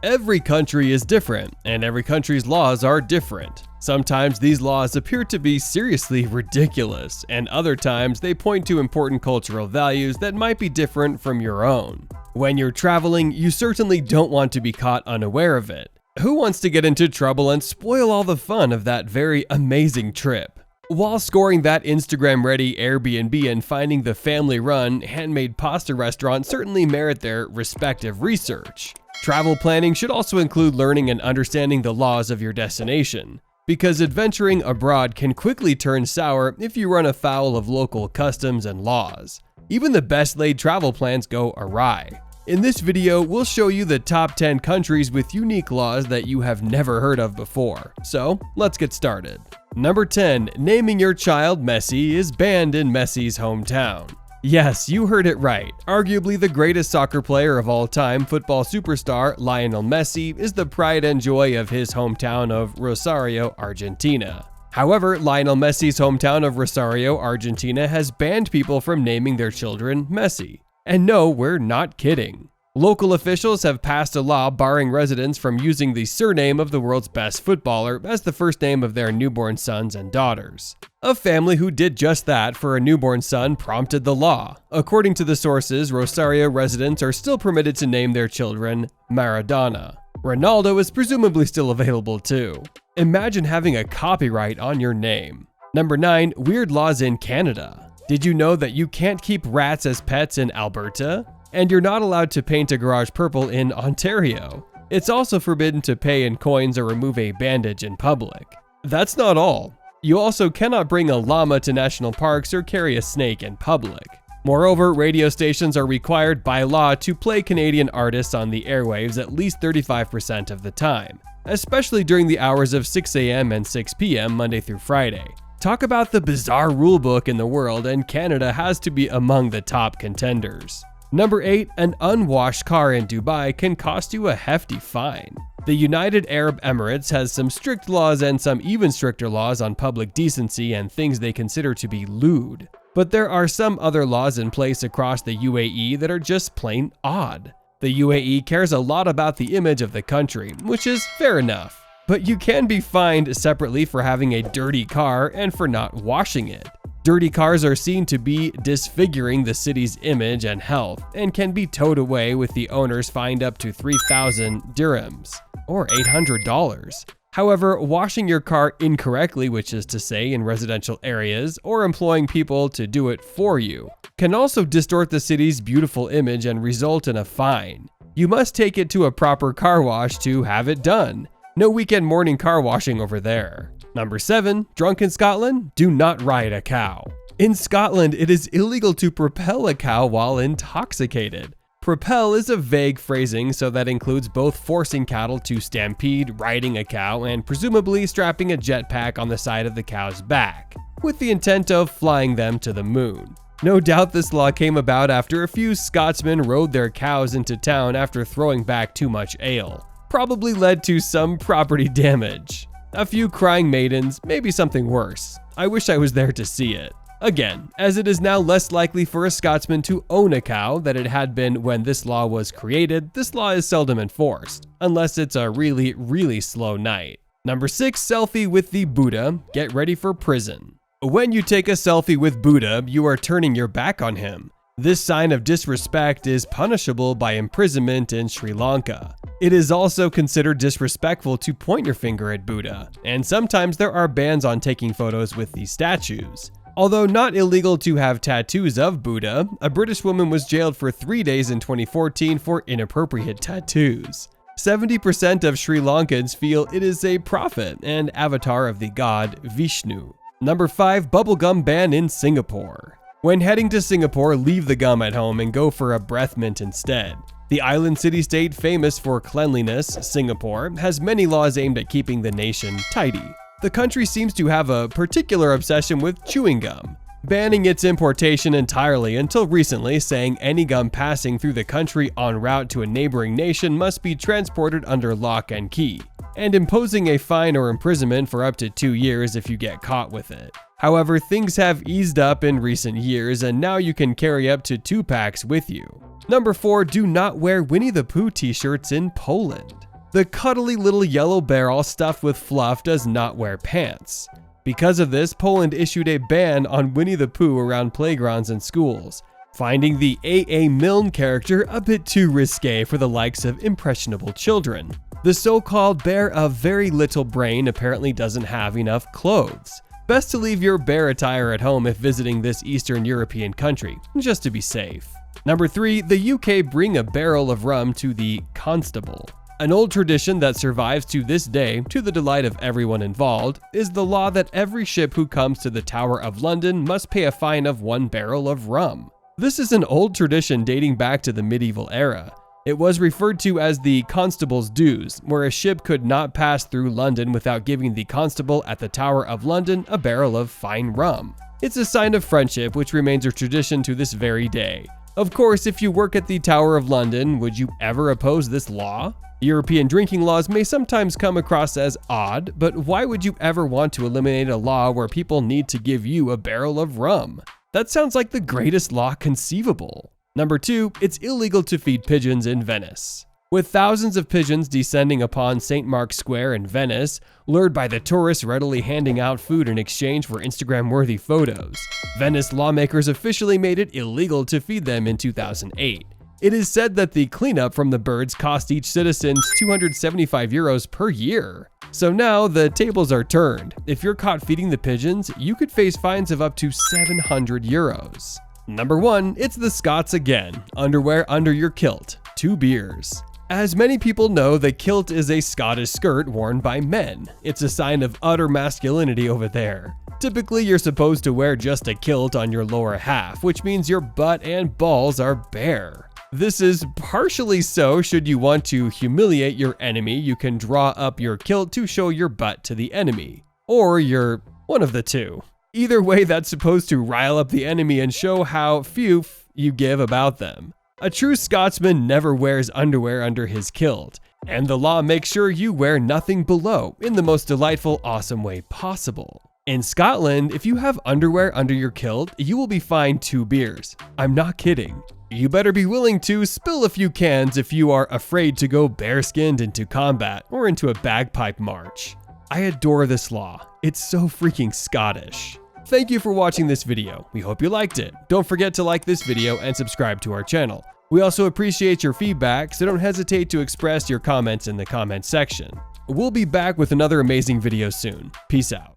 Every country is different, and every country's laws are different. Sometimes these laws appear to be seriously ridiculous, and other times they point to important cultural values that might be different from your own. When you're traveling, you certainly don't want to be caught unaware of it. Who wants to get into trouble and spoil all the fun of that very amazing trip? While scoring that Instagram-ready Airbnb and finding the family-run, handmade pasta restaurant certainly merit their respective research. Travel planning should also include learning and understanding the laws of your destination, because adventuring abroad can quickly turn sour if you run afoul of local customs and laws. Even the best-laid travel plans go awry. In this video, we'll show you the top 10 countries with unique laws that you have never heard of before. So, let's get started. Number 10. Naming your child Messi is banned in Messi's hometown. Yes, you heard it right. Arguably the greatest soccer player of all time, football superstar Lionel Messi is the pride and joy of his hometown of Rosario, Argentina. However, Lionel Messi's hometown of Rosario, Argentina has banned people from naming their children Messi. And no, we're not kidding. Local officials have passed a law barring residents from using the surname of the world's best footballer as the first name of their newborn sons and daughters. A family who did just that for a newborn son prompted the law. According to the sources, Rosario residents are still permitted to name their children Maradona. Ronaldo is presumably still available too. Imagine having a copyright on your name. Number 9. Weird laws in Canada. Did you know that you can't keep rats as pets in Alberta? And you're not allowed to paint a garage purple in Ontario. It's also forbidden to pay in coins or remove a bandage in public. That's not all. You also cannot bring a llama to national parks or carry a snake in public. Moreover, radio stations are required by law to play Canadian artists on the airwaves at least 35% of the time, especially during the hours of 6 a.m. and 6 p.m. Monday through Friday. Talk about the bizarre rulebook in the world, and Canada has to be among the top contenders. Number 8. An unwashed car in Dubai can cost you a hefty fine. The United Arab Emirates has some strict laws and some even stricter laws on public decency and things they consider to be lewd. But there are some other laws in place across the UAE that are just plain odd. The UAE cares a lot about the image of the country, which is fair enough. But you can be fined separately for having a dirty car and for not washing it. Dirty cars are seen to be disfiguring the city's image and health, and can be towed away with the owners fined up to 3,000 dirhams, or $800. However, washing your car incorrectly, which is to say in residential areas, or employing people to do it for you, can also distort the city's beautiful image and result in a fine. You must take it to a proper car wash to have it done. No weekend morning car washing over there. Number 7. Drunk in Scotland? Do not ride a cow. In Scotland, it is illegal to propel a cow while intoxicated. Propel is a vague phrasing, so that includes both forcing cattle to stampede, riding a cow, and presumably strapping a jetpack on the side of the cow's back, with the intent of flying them to the moon. No doubt this law came about after a few Scotsmen rode their cows into town after throwing back too much ale. Probably led to some property damage. A few crying maidens, maybe something worse. I wish I was there to see it. Again, as it is now less likely for a Scotsman to own a cow than it had been when this law was created, this law is seldom enforced, unless it's a really, really slow night. Number 6. Selfie with the Buddha. Get ready for prison. When you take a selfie with Buddha, you are turning your back on him. This sign of disrespect is punishable by imprisonment in Sri Lanka. It is also considered disrespectful to point your finger at Buddha, and sometimes there are bans on taking photos with these statues. Although not illegal to have tattoos of Buddha, a British woman was jailed for 3 days in 2014 for inappropriate tattoos. 70% of Sri Lankans feel it is a prophet and avatar of the god Vishnu. Number 5. Bubblegum ban in Singapore. When heading to Singapore, leave the gum at home and go for a breath mint instead. The island city-state famous for cleanliness, Singapore, has many laws aimed at keeping the nation tidy. The country seems to have a particular obsession with chewing gum, banning its importation entirely until recently, saying any gum passing through the country en route to a neighboring nation must be transported under lock and key, and imposing a fine or imprisonment for up to 2 years if you get caught with it. However, things have eased up in recent years, and now you can carry up to 2 packs with you. Number 4. Do not wear Winnie the Pooh t-shirts in Poland. The cuddly little yellow bear all stuffed with fluff does not wear pants. Because of this, Poland issued a ban on Winnie the Pooh around playgrounds and schools, finding the A.A. Milne character a bit too risque for the likes of impressionable children. The so-called bear of very little brain apparently doesn't have enough clothes. Best to leave your bear attire at home if visiting this Eastern European country, just to be safe. Number 3, the UK bring a barrel of rum to the constable. An old tradition that survives to this day, to the delight of everyone involved, is the law that every ship who comes to the Tower of London must pay a fine of 1 barrel of rum. This is an old tradition dating back to the medieval era. It was referred to as the constable's dues, where a ship could not pass through London without giving the constable at the Tower of London a barrel of fine rum. It's a sign of friendship which remains a tradition to this very day. Of course, if you work at the Tower of London, would you ever oppose this law? European drinking laws may sometimes come across as odd, but why would you ever want to eliminate a law where people need to give you a barrel of rum? That sounds like the greatest law conceivable. Number 2, it's illegal to feed pigeons in Venice. With thousands of pigeons descending upon St. Mark's Square in Venice, lured by the tourists readily handing out food in exchange for Instagram-worthy photos, Venice lawmakers officially made it illegal to feed them in 2008. It is said that the cleanup from the birds cost each citizen €275 per year. So now the tables are turned. If you're caught feeding the pigeons, you could face fines of up to €700. Number 1, it's the Scots again. Underwear under your kilt. 2 beers. As many people know, the kilt is a Scottish skirt worn by men. It's a sign of utter masculinity over there. Typically, you're supposed to wear just a kilt on your lower half, which means your butt and balls are bare. This is partially so should you want to humiliate your enemy, you can draw up your kilt to show your butt to the enemy. Or you're one of the two. Either way, that's supposed to rile up the enemy and show how few you give about them. A true Scotsman never wears underwear under his kilt, and the law makes sure you wear nothing below in the most delightful, awesome way possible. In Scotland, if you have underwear under your kilt, you will be fined 2 beers. I'm not kidding. You better be willing to spill a few cans if you are afraid to go bare-skinned into combat or into a bagpipe march. I adore this law. It's so freaking Scottish. Thank you for watching this video. We hope you liked it. Don't forget to like this video and subscribe to our channel. We also appreciate your feedback, so don't hesitate to express your comments in the comment section. We'll be back with another amazing video soon. Peace out.